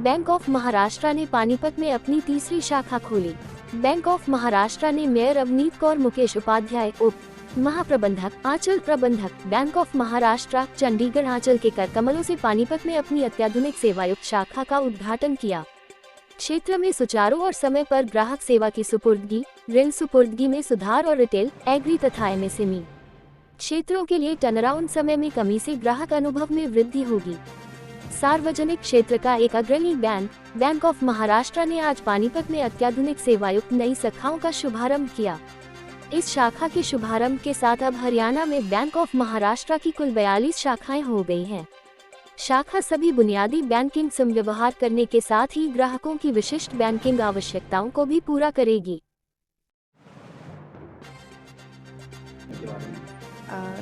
Bank of Maharashtra ने पानीपत में अपनी तीसरी शाखा खोली। बैंक ऑफ महाराष्ट्र ने मेयर अवनीत कौर मुकेश उपाध्याय उप महाप्रबंधक आंचल प्रबंधक बैंक ऑफ महाराष्ट्र चंडीगढ़ आंचल के कर कमलों से पानीपत में अपनी अत्याधुनिक सेवायुक्त शाखा का उद्घाटन किया। क्षेत्र में सुचारू और समय पर ग्राहक सेवा की सुपुर्दगी, ऋण सुपुर्दगी में सुधार और रिटेल, एग्री तथा एमएसएमई क्षेत्रों के लिए टर्नअराउंड समय में कमी से ग्राहक अनुभव में वृद्धि होगी। सार्वजनिक क्षेत्र का एक अग्रणी बैंक ऑफ महाराष्ट्र ने आज पानीपत में अत्याधुनिक सेवायुक्त नई शाखाओं का शुभारंभ किया। इस शाखा के शुभारंभ के साथ अब हरियाणा में बैंक ऑफ महाराष्ट्र की कुल 42 शाखाएं हो गई हैं। शाखा सभी बुनियादी बैंकिंग संव्यवहार करने के साथ ही ग्राहकों की विशिष्ट बैंकिंग आवश्यकताओं को भी पूरा करेगी।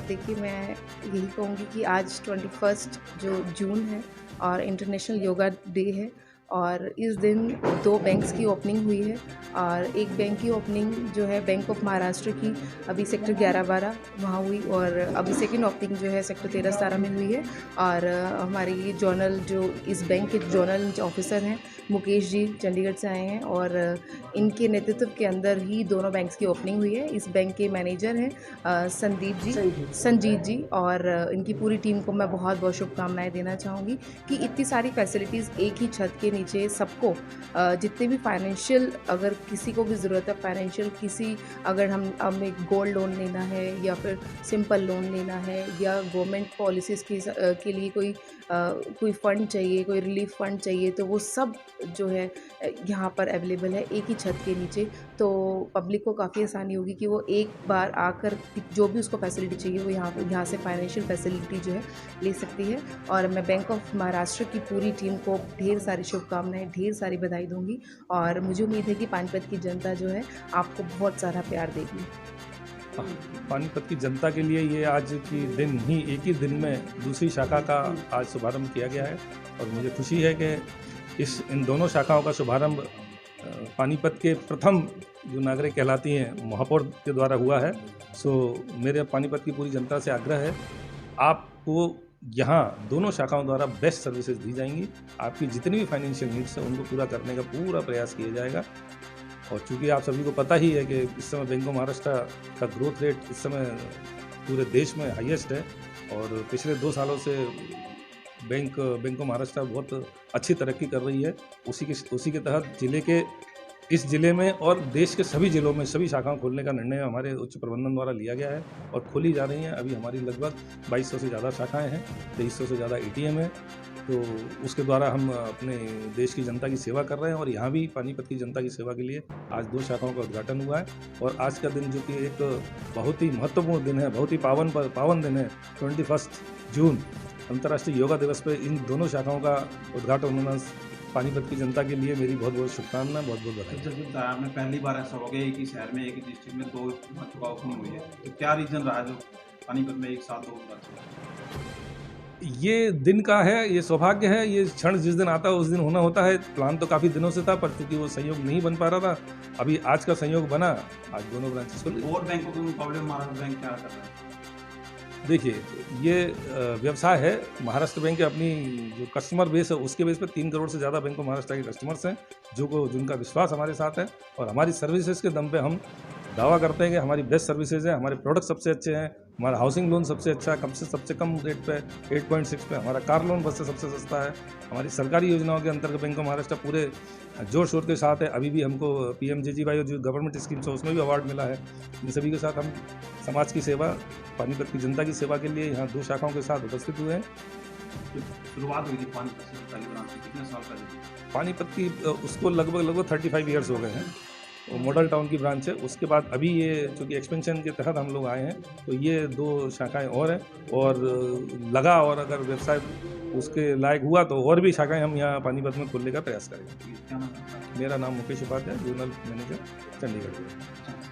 देखिए, मैं यही कहूँगी कि आज 21 जो जून है और इंटरनेशनल योगा डे है और इस दिन 2 बैंक्स की ओपनिंग हुई है और एक बैंक की ओपनिंग जो है बैंक ऑफ महाराष्ट्र की अभी सेक्टर 11-12 वहाँ हुई और अभी सेकंड ओपनिंग जो है सेक्टर 13-17 में हुई है। और हमारी जोनल जो इस बैंक के जोनल ऑफिसर हैं मुकेश जी चंडीगढ़ से आए हैं और इनके नेतृत्व के अंदर ही दोनों बैंक्स की ओपनिंग हुई है। इस बैंक के मैनेजर हैं संजीत जी और इनकी पूरी टीम को मैं बहुत बहुत शुभकामनाएं देना चाहूँगी कि इतनी सारी फैसिलिटीज़ एक ही छत के नीचे सबको जितने भी फाइनेंशियल अगर किसी को भी ज़रूरत है फाइनेंशियल किसी अगर हमें गोल्ड लोन लेना है या फिर सिंपल लोन लेना है या गवर्नमेंट पॉलिसीज़ के लिए कोई फ़ंड चाहिए, कोई रिलीफ फ़ंड चाहिए, तो वो सब जो है यहाँ पर अवेलेबल है एक ही छत के नीचे। तो पब्लिक को काफ़ी आसानी होगी कि वो एक बार आकर जो भी उसको फैसिलिटी चाहिए वो यहाँ से फाइनेंशियल फैसिलिटी जो है ले सकती है। और मैं बैंक ऑफ महाराष्ट्र की पूरी टीम को ढेर सारी शुभकामनाएं, ढेर सारी बधाई दूंगी और मुझे उम्मीद है कि पानीपत की जनता जो है आपको बहुत सारा प्यार देगी। पानीपत की जनता के लिए ये आज की दिन ही एक ही दिन में दूसरी शाखा का आज शुभारंभ किया गया है और मुझे खुशी है कि इन दोनों शाखाओं का शुभारंभ पानीपत के प्रथम जो नागरिक कहलाती हैं महापौर के द्वारा हुआ है। सो मेरे पानीपत की पूरी जनता से आग्रह है, आपको यहाँ दोनों शाखाओं द्वारा बेस्ट सर्विसेज दी जाएंगी। आपकी जितनी भी फाइनेंशियल नीड्स हैं उनको पूरा करने का पूरा प्रयास किया जाएगा। और चूँकि आप सभी को पता ही है कि इस समय बैंक ऑफ महाराष्ट्र का ग्रोथ रेट इस समय पूरे देश में हाईएस्ट है और पिछले 2 सालों से बैंक ऑफ महाराष्ट्र बहुत अच्छी तरक्की कर रही है। उसी के तहत इस ज़िले में और देश के सभी ज़िलों में सभी शाखाएं खोलने का निर्णय हमारे उच्च प्रबंधन द्वारा लिया गया है और खोली जा रही हैं। अभी हमारी लगभग 2200 से ज़्यादा शाखाएं हैं, 2300 से ज़्यादा एटीएम है। तो उसके द्वारा हम अपने देश की जनता की सेवा कर रहे हैं और यहाँ भी पानीपत की जनता की सेवा के लिए आज 2 शाखाओं का उद्घाटन हुआ है। और आज का दिन जो कि एक बहुत ही महत्वपूर्ण दिन है, बहुत ही पावन दिन है, 21 जून अंतर्राष्ट्रीय योगा दिवस पर इन दोनों शाखाओं का उद्घाटन होना पानीपत की जनता के लिए मेरी बहुत बहुत शुभकामनाएं, बहुत बहुत बधाई। आपने पहली बार ऐसा हो गया एक ही शहर में एक ही डिस्ट्रिक्ट में 2 शाखा ओपनिंग हुई है, तो क्या रीजन रहा जो पानीपत में एक साथ 2 ये दिन का है, ये सौभाग्य है, ये क्षण जिस दिन आता है उस दिन होना होता है। प्लान तो काफ़ी दिनों से था पर चूंकि वो संयोग नहीं बन पा रहा था, अभी आज का संयोग बना, आज दोनों ब्रांचेस को। और बैंकों के मुकाबले महाराष्ट्र बैंक क्या कर रहा है? देखिए, ये व्यवसाय है। महाराष्ट्र बैंक के अपनी जो कस्टमर बेस है उसके बेस पर 3 करोड़ से ज़्यादा बैंक ऑफ महाराष्ट्र के कस्टमर्स हैं जिनका विश्वास हमारे साथ है और हमारी सर्विसेज के दम पे हम दावा करते हैं कि हमारी बेस्ट सर्विसेज है, हमारे प्रोडक्ट सबसे अच्छे हैं, हमारा हाउसिंग लोन सबसे अच्छा है, सबसे कम रेट पे 8.6 पे, हमारा कार लोन बस से सबसे सस्ता है, हमारी सरकारी योजनाओं के अंतर्गत बैंक ऑफ महाराष्ट्र पूरे जोर शोर के साथ है। अभी भी हमको PMJJY जो गवर्नमेंट स्कीम्स है उसमें भी अवार्ड मिला है। इन सभी के साथ हम समाज की सेवा, पानीपत की जनता की सेवा के लिए यहाँ 2 शाखाओं के साथ उपस्थित हुए हैं। शुरुआत हुई थी पानीपत से, कितने साल पहले? पानीपत की उसको लगभग 35 ईयर्स हो गए हैं। वो मॉडल टाउन की ब्रांच है, उसके बाद अभी ये चूँकि एक्सपेंशन के तहत हम लोग आए हैं तो ये 2 शाखाएं और हैं और लगा और अगर व्यवसाय उसके लायक हुआ तो और भी शाखाएं हम यहाँ पानीपत में खोलने का प्रयास करेंगे। क्या नाम है? मेरा नाम मुकेश उपाध्याय, जोनल मैनेजर चंडीगढ़।